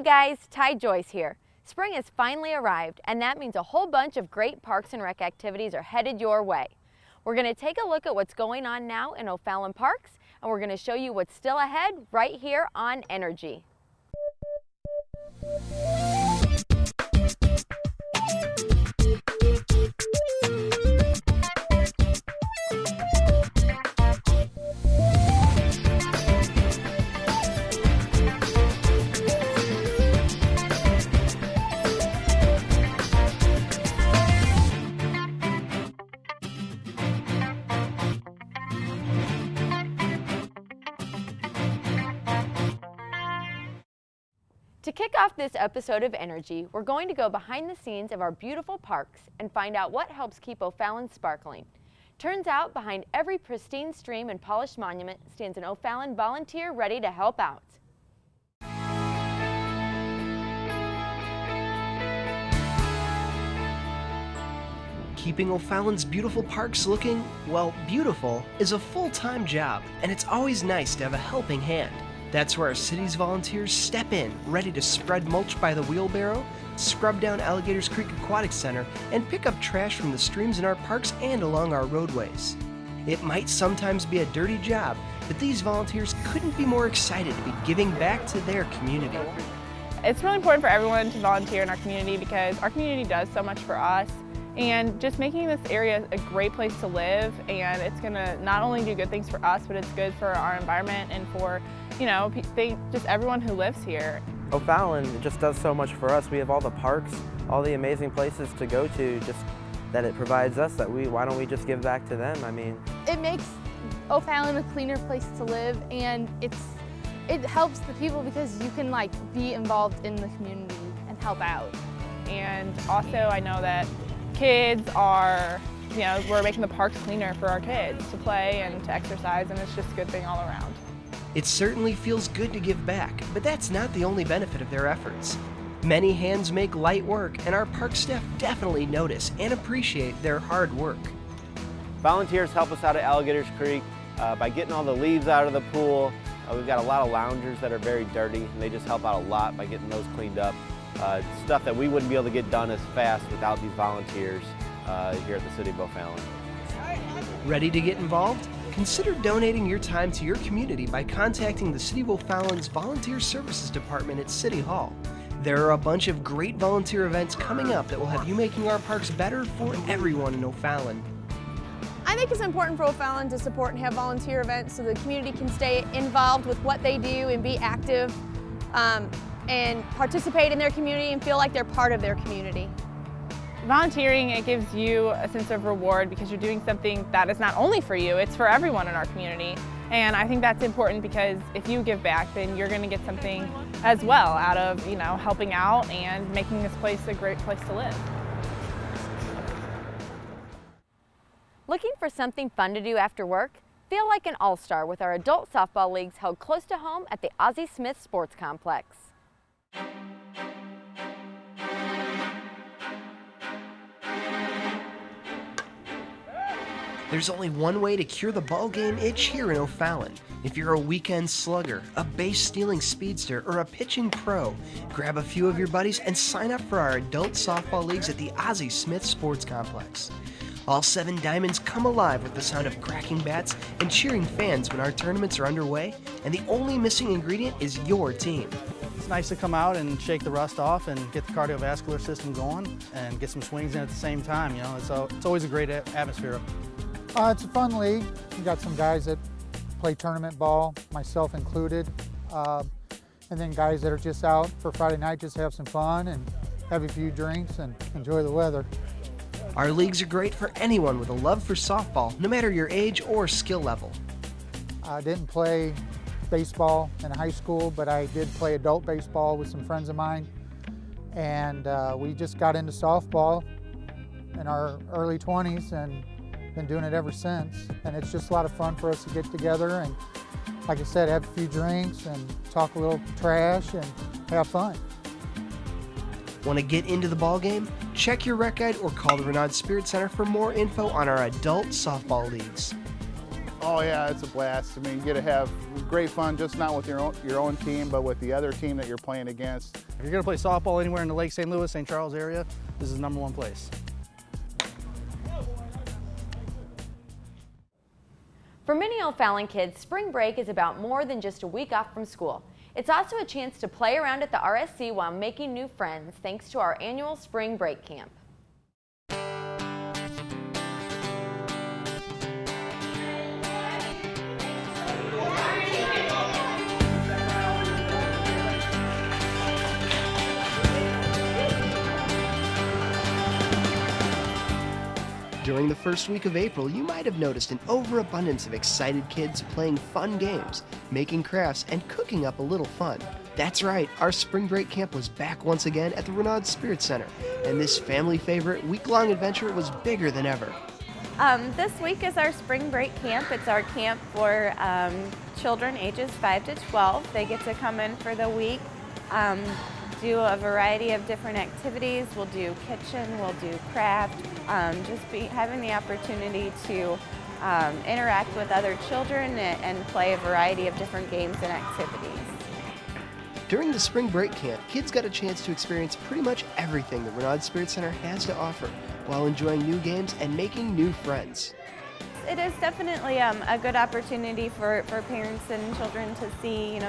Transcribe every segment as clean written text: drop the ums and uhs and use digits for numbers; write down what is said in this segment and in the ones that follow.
Hey guys, Ty Joyce here. Spring has finally arrived, and that means a whole bunch of great Parks and Rec activities are headed your way. We're going to take a look at what's going on now in OFallon Parks, and we're going to show you what's still ahead right here on Energy. To kick off this episode of Energy, we're going to go behind the scenes of our beautiful parks and find out what helps keep O'Fallon sparkling. Turns out behind every pristine stream and polished monument stands an O'Fallon volunteer ready to help out. Keeping O'Fallon's beautiful parks looking, well, beautiful is a full-time job, and it's always nice to have a helping hand. That's where our city's volunteers step in, ready to spread mulch by the wheelbarrow, scrub down Alligators Creek Aquatic Center, and pick up trash from the streams in our parks and along our roadways. It might sometimes be a dirty job, but these volunteers couldn't be more excited to be giving back to their community. It's really important for everyone to volunteer in our community because our community does so much for us. And just making this area a great place to live, and it's going to not only do good things for us, but it's good for our environment and for, just everyone who lives here. O'Fallon just does so much for us. We have all the parks, all the amazing places to go to, just that it provides us, why don't we just give back to them? I mean, it makes O'Fallon a cleaner place to live, and it helps the people because you can be involved in the community and help out. And also I know that kids are, we're making the parks cleaner for our kids to play and to exercise, and it's just a good thing all around. It certainly feels good to give back, but that's not the only benefit of their efforts. Many hands make light work, and our park staff definitely notice and appreciate their hard work. Volunteers help us out at Alligators Creek by getting all the leaves out of the pool. We've got a lot of loungers that are very dirty, and they just help out a lot by getting those cleaned up. Stuff that we wouldn't be able to get done as fast without these volunteers here at the City of O'Fallon. Ready to get involved? Consider donating your time to your community by contacting the City of O'Fallon's Volunteer Services Department at City Hall. There are a bunch of great volunteer events coming up that will have you making our parks better for everyone in O'Fallon. I think it's important for O'Fallon to support and have volunteer events so the community can stay involved with what they do and be active and participate in their community and feel like they're part of their community. Volunteering, it gives you a sense of reward because you're doing something that is not only for you, it's for everyone in our community. And I think that's important because if you give back, then you're going to get something as well out of, helping out and making this place a great place to live. Looking for something fun to do after work? Feel like an all-star with our adult softball leagues held close to home at the Ozzie Smith Sports Complex. There's only one way to cure the ball game itch here in O'Fallon. If you're a weekend slugger, a base-stealing speedster, or a pitching pro, grab a few of your buddies and sign up for our adult softball leagues at the Ozzie Smith Sports Complex. All 7 diamonds come alive with the sound of cracking bats and cheering fans when our tournaments are underway, and the only missing ingredient is your team. It's nice to come out and shake the rust off and get the cardiovascular system going and get some swings in at the same time. It's always a great atmosphere. It's a fun league. We got some guys that play tournament ball, myself included, and then guys that are just out for Friday night, just have some fun and have a few drinks and enjoy the weather. Our leagues are great for anyone with a love for softball, no matter your age or skill level. I didn't play baseball in high school, but I did play adult baseball with some friends of mine, and we just got into softball in our early 20s and been doing it ever since. And it's just a lot of fun for us to get together and, like I said, have a few drinks and talk a little trash and have fun. Want to get into the ball game? Check your rec guide or call the Renaud Spirit Center for more info on our adult softball leagues. Oh yeah, it's a blast. I mean, you get to have great fun, just not with your own team, but with the other team that you're playing against. If you're going to play softball anywhere in the Lake St. Louis, St. Charles area, this is the #1 place. For many O'Fallon kids, spring break is about more than just a week off from school. It's also a chance to play around at the RSC while making new friends, thanks to our annual spring break camp. During the first week of April, you might have noticed an overabundance of excited kids playing fun games, making crafts, and cooking up a little fun. That's right, our spring break camp was back once again at the Renaud Spirit Center, and this family favorite week-long adventure was bigger than ever. This week is our spring break camp. It's our camp for children ages 5 to 12. They get to come in for the week, do a variety of different activities. We'll do kitchen, we'll do craft, having the opportunity to interact with other children and play a variety of different games and activities. During the spring break camp, kids got a chance to experience pretty much everything the Renaud Spirit Center has to offer, while enjoying new games and making new friends. It is definitely a good opportunity for parents and children to see,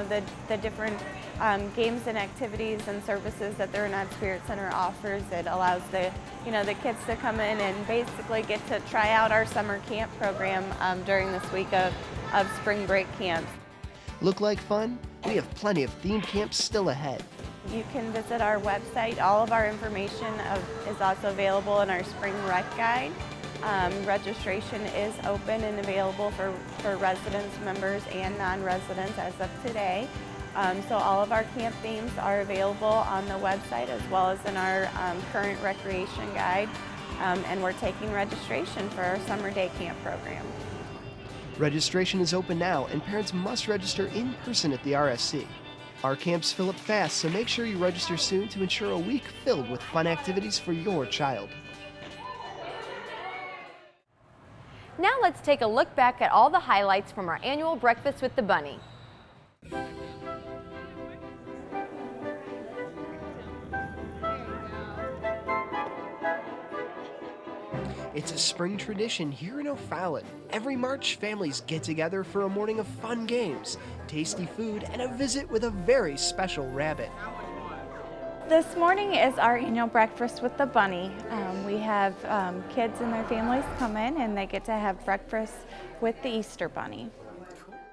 the different games and activities and services that the Renaud Spirit Center offers. It allows the kids to come in and basically get to try out our summer camp program during this week of spring break camps. Look like fun? We have plenty of themed camps still ahead. You can visit our website. All of our information is also available in our spring rec guide. Registration is open and available for residents, members, and non-residents as of today. So all of our camp themes are available on the website as well as in our current recreation guide. And we're taking registration for our summer day camp program. Registration is open now, and parents must register in person at the RSC. Our camps fill up fast, so make sure you register soon to ensure a week filled with fun activities for your child. Now let's take a look back at all the highlights from our annual Breakfast with the Bunny. It's a spring tradition here in O'Fallon. Every March, families get together for a morning of fun games, tasty food, and a visit with a very special rabbit. This morning is our annual Breakfast with the Bunny. We have kids and their families come in and they get to have breakfast with the Easter Bunny.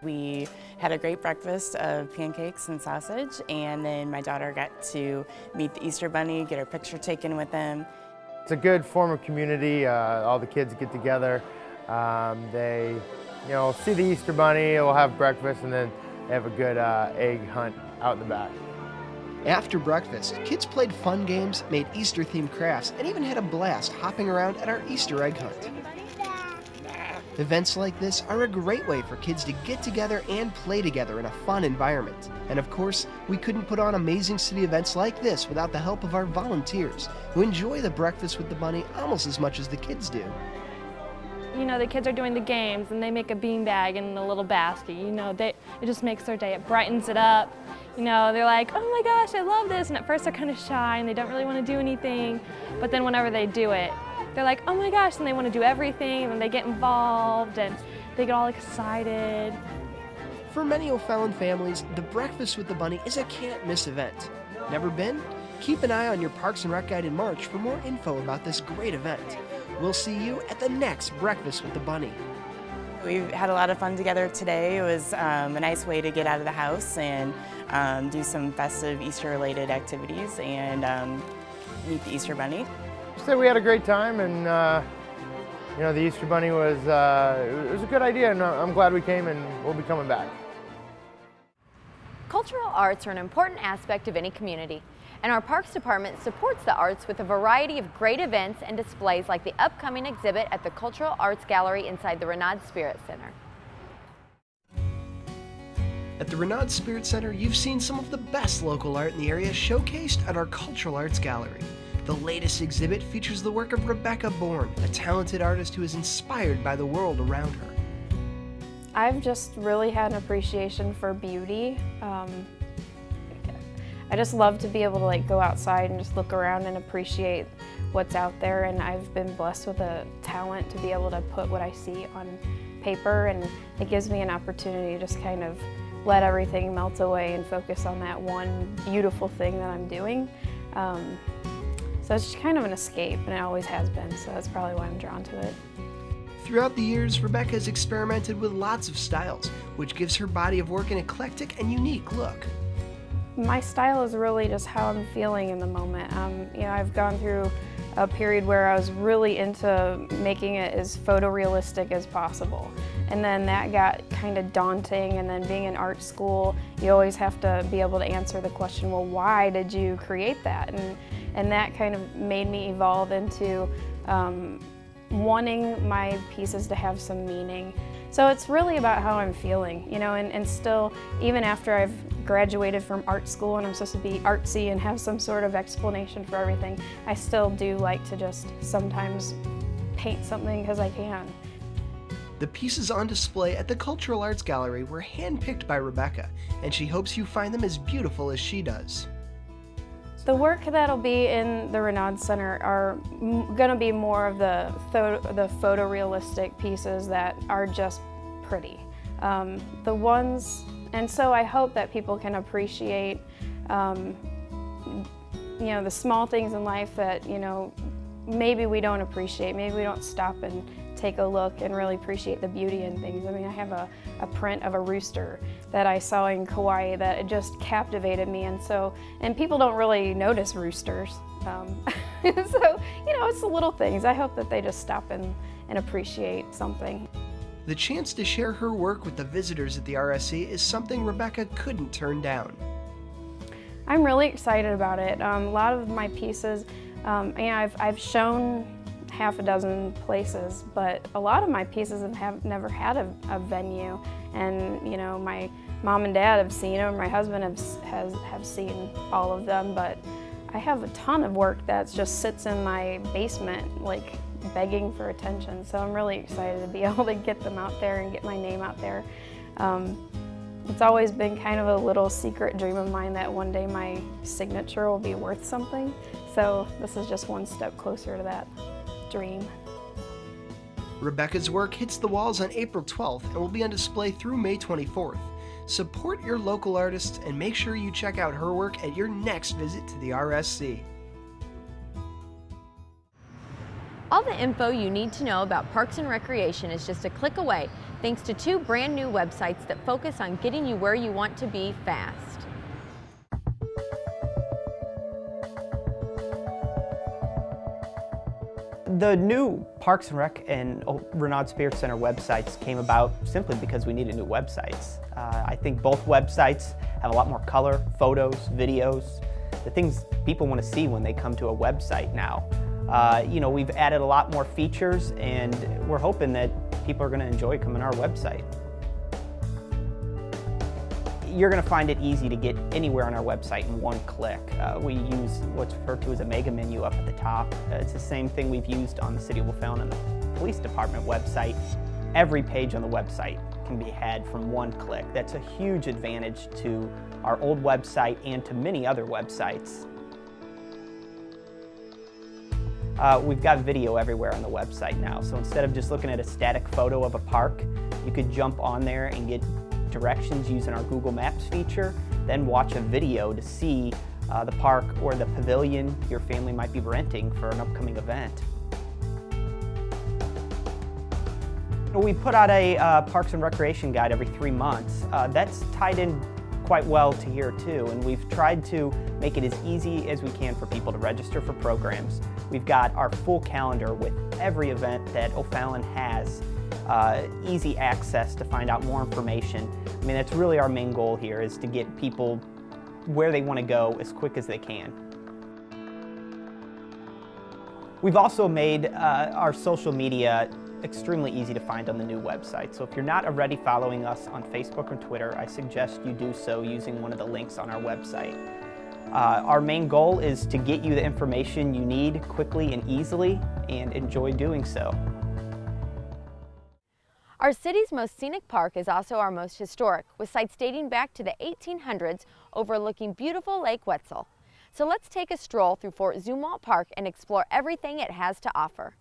We had a great breakfast of pancakes and sausage, and then my daughter got to meet the Easter Bunny, get her picture taken with him. It's a good form of community. All the kids get together. They, see the Easter Bunny, we'll have breakfast, and then they have a good egg hunt out in the back. After breakfast, kids played fun games, made Easter-themed crafts, and even had a blast hopping around at our Easter egg hunt. Events like this are a great way for kids to get together and play together in a fun environment. And of course, we couldn't put on amazing city events like this without the help of our volunteers, who enjoy the Breakfast with the Bunny almost as much as the kids do. The kids are doing the games and they make a beanbag in a little basket. It just makes their day. It brightens it up. They're like, oh my gosh, I love this. And at first they're kind of shy and they don't really want to do anything. But then whenever they do it, they're like, oh my gosh, and they want to do everything, and then they get involved and they get all excited. For many O'Fallon families, the Breakfast with the Bunny is a can't-miss event. Never been? Keep an eye on your Parks and Rec guide in March for more info about this great event. We'll see you at the next Breakfast with the Bunny. We've had a lot of fun together today. It was a nice way to get out of the house and do some festive Easter-related activities and meet the Easter Bunny. So we had a great time, and the Easter Bunny was it was a good idea, and I'm glad we came, and we'll be coming back. Cultural arts are an important aspect of any community, and our Parks Department supports the arts with a variety of great events and displays like the upcoming exhibit at the Cultural Arts Gallery inside the Renaud Spirit Center. At the Renaud Spirit Center, you've seen some of the best local art in the area showcased at our Cultural Arts Gallery. The latest exhibit features the work of Rebecca Bourne, a talented artist who is inspired by the world around her. I've just really had an appreciation for beauty. I just love to be able to like go outside and just look around and appreciate what's out there, and I've been blessed with a talent to be able to put what I see on paper, and it gives me an opportunity to just kind of let everything melt away and focus on that one beautiful thing that I'm doing. So it's just kind of an escape, and it always has been, so that's probably why I'm drawn to it. Throughout the years, Rebecca has experimented with lots of styles, which gives her body of work an eclectic and unique look. My style is really just how I'm feeling in the moment. You know, I've gone through a period where I was really into making it as photorealistic as possible. And then that got kind of daunting, and then being in art school, you always have to be able to answer the question, well, why did you create that? And that kind of made me evolve into wanting my pieces to have some meaning. So it's really about how I'm feeling, you know, and still, even after I've graduated from art school and I'm supposed to be artsy and have some sort of explanation for everything, I still do like to just sometimes paint something because I can. The pieces on display at the Cultural Arts Gallery were handpicked by Rebecca, and she hopes you find them as beautiful as she does. The work that'll be in the Renaud Center are going to be more of the photorealistic pieces that are just pretty. The ones, and so I hope that people can appreciate, you know, the small things in life that, you know, maybe we don't appreciate. Maybe we don't stop and take a look and really appreciate the beauty in things. I mean, I have a print of a rooster that I saw in Kauai that it just captivated me, and people don't really notice roosters. So, you know, it's the little things. I hope that they just stop and appreciate something. The chance to share her work with the visitors at the RSC is something Rebecca couldn't turn down. I'm really excited about it. A lot of my pieces, you know, I've shown half a dozen places, but a lot of my pieces have never had a venue, and you know, my mom and dad have seen them, my husband have seen all of them, but I have a ton of work that just sits in my basement like begging for attention, so I'm really excited to be able to get them out there and get my name out there. It's always been kind of a little secret dream of mine that one day my signature will be worth something, so this is just one step closer to that dream. Rebecca's work hits the walls on April 12th and will be on display through May 24th. Support your local artists and make sure you check out her work at your next visit to the RSC. All the info you need to know about Parks and Recreation is just a click away, thanks to 2 brand new websites that focus on getting you where you want to be fast. The new Parks and Rec and Renaud Spirit Center websites came about simply because we needed new websites. I think both websites have a lot more color, photos, videos, the things people want to see when they come to a website now. You know, we've added a lot more features, and we're hoping that people are going to enjoy coming to our website. You're going to find it easy to get anywhere on our website in one click. We use what's referred to as a mega menu up at the top. It's the same thing we've used on the City of O'Fallon and the Police Department website. Every page on the website can be had from one click. That's a huge advantage to our old website and to many other websites. We've got video everywhere on the website now, so instead of just looking at a static photo of a park, you could jump on there and get directions using our Google Maps feature, then watch a video to see the park or the pavilion your family might be renting for an upcoming event. We put out a Parks and Recreation guide every 3 months. That's tied in quite well to here too, and we've tried to make it as easy as we can for people to register for programs. We've got our full calendar with every event that O'Fallon has, easy access to find out more information. I mean, that's really our main goal here, is to get people where they want to go as quick as they can. We've also made our social media extremely easy to find on the new website. So if you're not already following us on Facebook or Twitter, I suggest you do so using one of the links on our website. Our main goal is to get you the information you need quickly and easily, and enjoy doing so. Our city's most scenic park is also our most historic, with sites dating back to the 1800s overlooking beautiful Lake Wetzel. So let's take a stroll through Fort Zumwalt Park and explore everything it has to offer.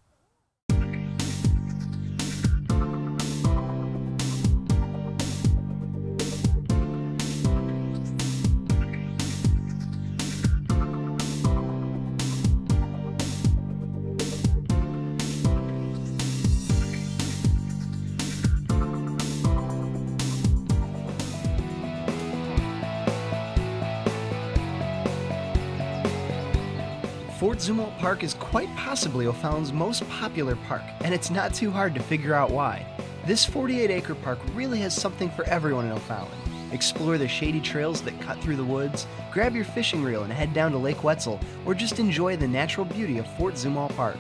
Fort Zumwalt Park is quite possibly O'Fallon's most popular park, and it's not too hard to figure out why. This 48-acre park really has something for everyone in O'Fallon. Explore the shady trails that cut through the woods, grab your fishing reel and head down to Lake Wetzel, or just enjoy the natural beauty of Fort Zumwalt Park.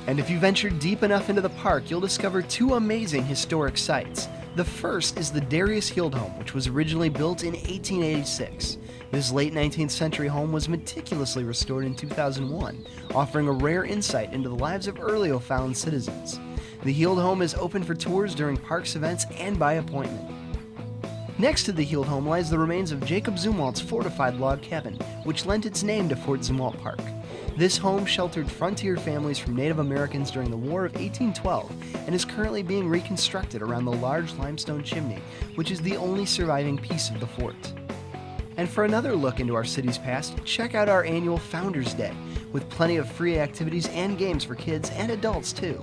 And if you venture deep enough into the park, you'll discover two amazing historic sites. The first is the Darius Heald home, which was originally built in 1886. This late 19th century home was meticulously restored in 2001, offering a rare insight into the lives of early O'Fallon citizens. The Heald home is open for tours during parks events and by appointment. Next to the Heald home lies the remains of Jacob Zumwalt's fortified log cabin, which lent its name to Fort Zumwalt Park. This home sheltered frontier families from Native Americans during the War of 1812 and is currently being reconstructed around the large limestone chimney, which is the only surviving piece of the fort. And for another look into our city's past, check out our annual Founders Day, with plenty of free activities and games for kids and adults too.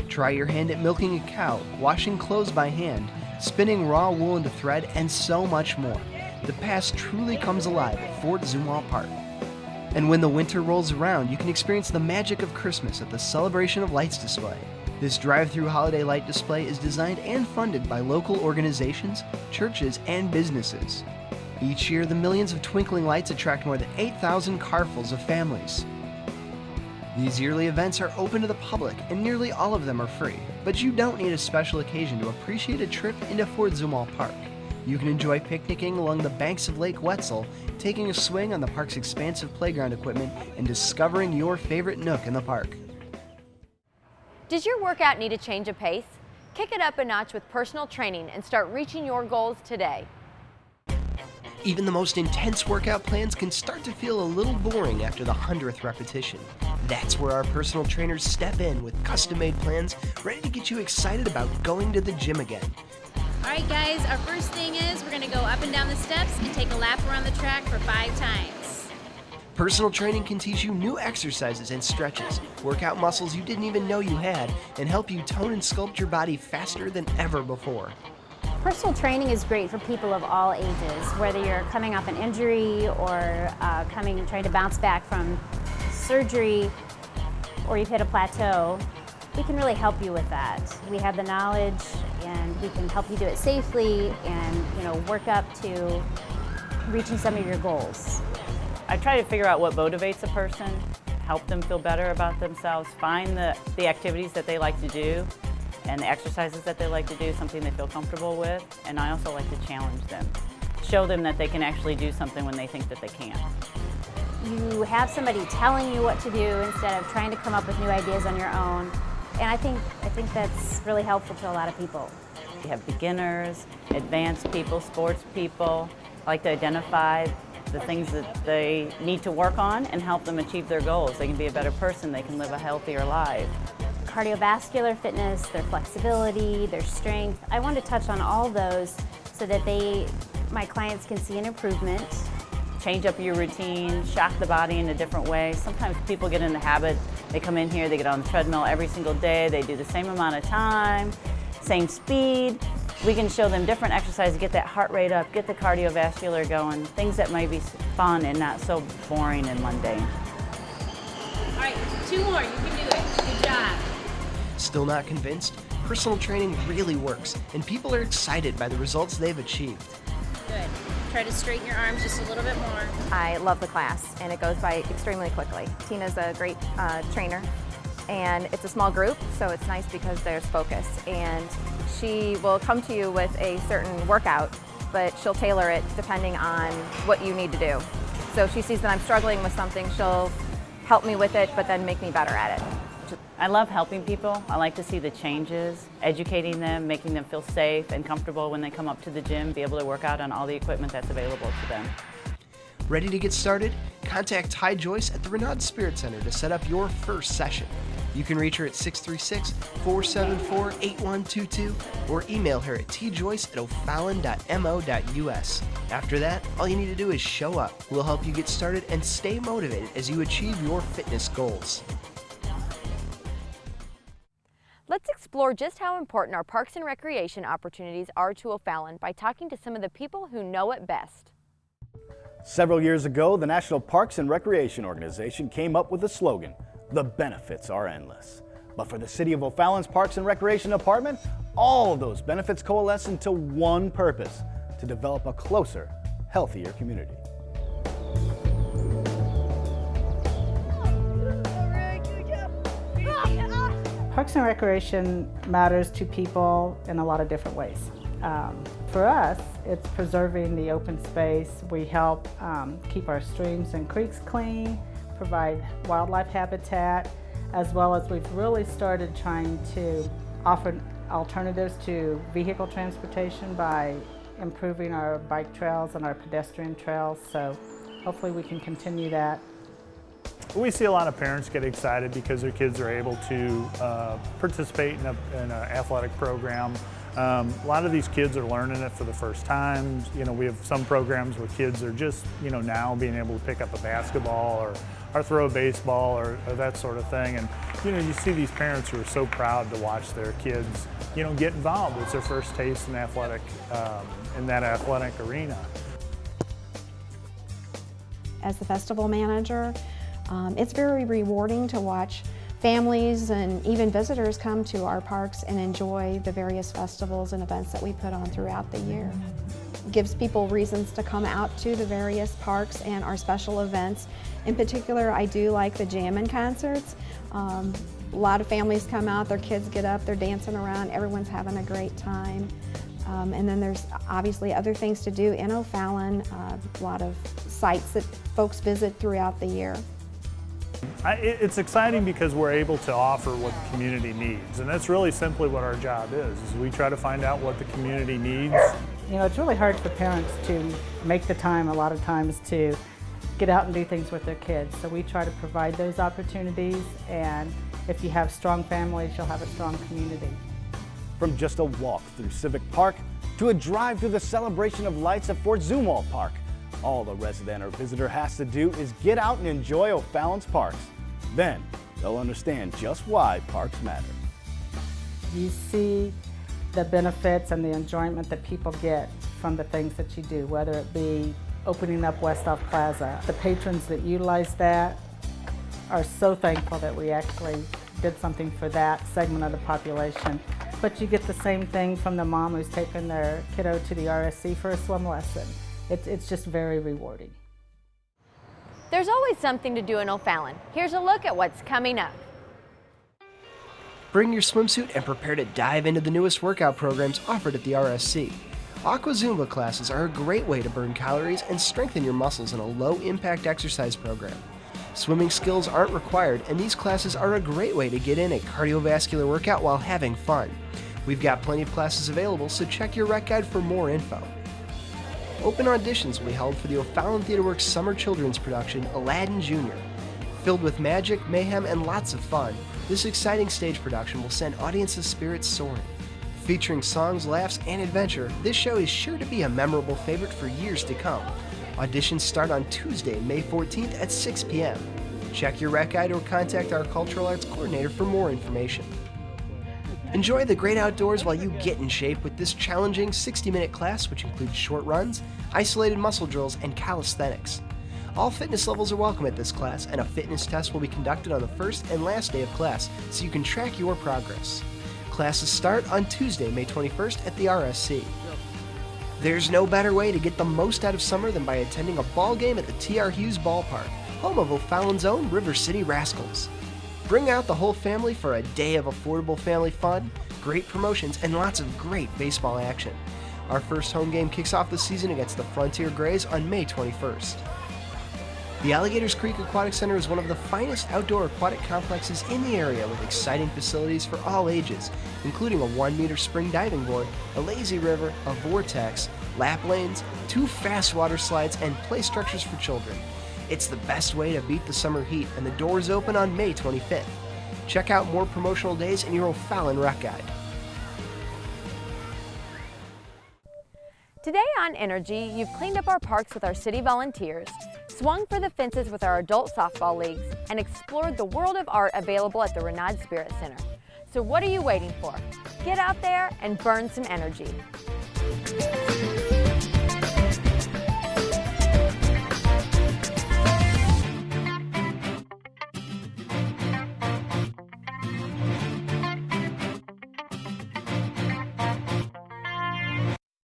Try your hand at milking a cow, washing clothes by hand, spinning raw wool into thread, and so much more. The past truly comes alive at Fort Zumwalt Park. And when the winter rolls around, you can experience the magic of Christmas at the Celebration of Lights display. This drive-through holiday light display is designed and funded by local organizations, churches, and businesses. Each year, the millions of twinkling lights attract more than 8,000 carfuls of families. These yearly events are open to the public, and nearly all of them are free. But you don't need a special occasion to appreciate a trip into Fort Zumwalt Park. You can enjoy picnicking along the banks of Lake Wetzel, taking a swing on the park's expansive playground equipment, and discovering your favorite nook in the park. Does your workout need a change of pace? Kick it up a notch with personal training and start reaching your goals today. Even the most intense workout plans can start to feel a little boring after the 100th repetition. That's where our personal trainers step in with custom-made plans ready to get you excited about going to the gym again. All right, guys, our first thing is we're going to go up and down the steps and take a lap around the track for 5 times. Personal training can teach you new exercises and stretches, work out muscles you didn't even know you had, and help you tone and sculpt your body faster than ever before. Personal training is great for people of all ages, whether you're coming off an injury or trying to bounce back from surgery, or you've hit a plateau. We can really help you with that. We have the knowledge, and we can help you do it safely and work up to reaching some of your goals. I try to figure out what motivates a person, help them feel better about themselves, find the activities that they like to do, and the exercises that they like to do, something they feel comfortable with, and I also like to challenge them. Show them that they can actually do something when they think that they can't. You have somebody telling you what to do instead of trying to come up with new ideas on your own, and I think that's really helpful to a lot of people. We have beginners, advanced people, sports people. I like to identify the things that they need to work on and help them achieve their goals. They can be a better person, they can live a healthier life. Cardiovascular fitness, their flexibility, their strength. I want to touch on all those so that my clients can see an improvement. Change up your routine, shock the body in a different way. Sometimes people get in the habit, they come in here, they get on the treadmill every single day, they do the same amount of time, same speed. We can show them different exercises, get that heart rate up, get the cardiovascular going, things that might be fun and not so boring and mundane. All right, 2 more, you can do it. Good job. Still not convinced? Personal training really works, and people are excited by the results they've achieved. Good. Try to straighten your arms just a little bit more. I love the class, and it goes by extremely quickly. Tina's a great trainer, and it's a small group, so it's nice because there's focus. And she will come to you with a certain workout, but she'll tailor it depending on what you need to do. So if she sees that I'm struggling with something, she'll help me with it, but then make me better at it. I love helping people. I like to see the changes, educating them, making them feel safe and comfortable when they come up to the gym, be able to work out on all the equipment that's available to them. Ready to get started? Contact Ty Joyce at the Renaud Spirit Center to set up your first session. You can reach her at 636-474-8122 or email her at tjoyce@ofallon.mo.us. After that, all you need to do is show up. We'll help you get started and stay motivated as you achieve your fitness goals. Let's explore just how important our parks and recreation opportunities are to O'Fallon by talking to some of the people who know it best. Several years ago, the National Parks and Recreation Organization came up with the slogan, "The benefits are endless." But for the City of O'Fallon's Parks and Recreation Department, all of those benefits coalesce into one purpose: to develop a closer, healthier community. Parks and Recreation matters to people in a lot of different ways. For us, it's preserving the open space. We help keep our streams and creeks clean, provide wildlife habitat, as well as we've really started trying to offer alternatives to vehicle transportation by improving our bike trails and our pedestrian trails. So hopefully we can continue that. We see a lot of parents get excited because their kids are able to participate in an athletic program. A lot of these kids are learning it for the first time. You know, we have some programs where kids are just, now being able to pick up a basketball or throw a baseball or that sort of thing. And, you see these parents who are so proud to watch their kids, get involved. It's their first taste in that athletic arena. As the festival manager, it's very rewarding to watch families and even visitors come to our parks and enjoy the various festivals and events that we put on throughout the year. It gives people reasons to come out to the various parks and our special events. In particular, I do like the jammin' concerts. A lot of families come out, their kids get up, they're dancing around, everyone's having a great time. And then there's obviously other things to do in O'Fallon, a lot of sites that folks visit throughout the year. It's exciting because we're able to offer what the community needs, and that's really simply what our job is we try to find out what the community needs. It's really hard for parents to make the time a lot of times to get out and do things with their kids. So we try to provide those opportunities, and if you have strong families, you'll have a strong community. From just a walk through Civic Park to a drive through the celebration of lights at Fort Zumwalt Park, all the resident or visitor has to do is get out and enjoy O'Fallon's parks. Then they'll understand just why parks matter. You see the benefits and the enjoyment that people get from the things that you do, whether it be opening up Westoff Plaza. The patrons that utilize that are so thankful that we actually did something for that segment of the population. But you get the same thing from the mom who's taking their kiddo to the RSC for a swim lesson. It's just very rewarding. There's always something to do in O'Fallon. Here's a look at what's coming up. Bring your swimsuit and prepare to dive into the newest workout programs offered at the RSC. Aqua Zumba classes are a great way to burn calories and strengthen your muscles in a low-impact exercise program. Swimming skills aren't required, and these classes are a great way to get in a cardiovascular workout while having fun. We've got plenty of classes available, so check your rec guide for more info. Open auditions will be held for the O'Fallon Theater Works summer children's production, Aladdin Jr. Filled with magic, mayhem, and lots of fun, this exciting stage production will send audiences' spirits soaring. Featuring songs, laughs, and adventure, this show is sure to be a memorable favorite for years to come. Auditions start on Tuesday, May 14th at 6 p.m. Check your rec guide or contact our Cultural Arts Coordinator for more information. Enjoy the great outdoors while you get in shape with this challenging 60-minute class, which includes short runs, isolated muscle drills, and calisthenics. All fitness levels are welcome at this class, and a fitness test will be conducted on the first and last day of class so you can track your progress. Classes start on Tuesday, May 21st at the RSC. There's no better way to get the most out of summer than by attending a ball game at the T.R. Hughes Ballpark, home of O'Fallon's own River City Rascals. Bring out the whole family for a day of affordable family fun, great promotions, and lots of great baseball action. Our first home game kicks off the season against the Frontier Grays on May 21st. The Alligators Creek Aquatic Center is one of the finest outdoor aquatic complexes in the area with exciting facilities for all ages, including a 1-meter spring diving board, a lazy river, a vortex, lap lanes, 2 fast water slides, and play structures for children. It's the best way to beat the summer heat, and the doors open on May 25th. Check out more promotional days in your O'Fallon Rec Guide. Today on Energy, you've cleaned up our parks with our city volunteers, swung for the fences with our adult softball leagues, and explored the world of art available at the Renaud Spirit Center. So what are you waiting for? Get out there and burn some energy.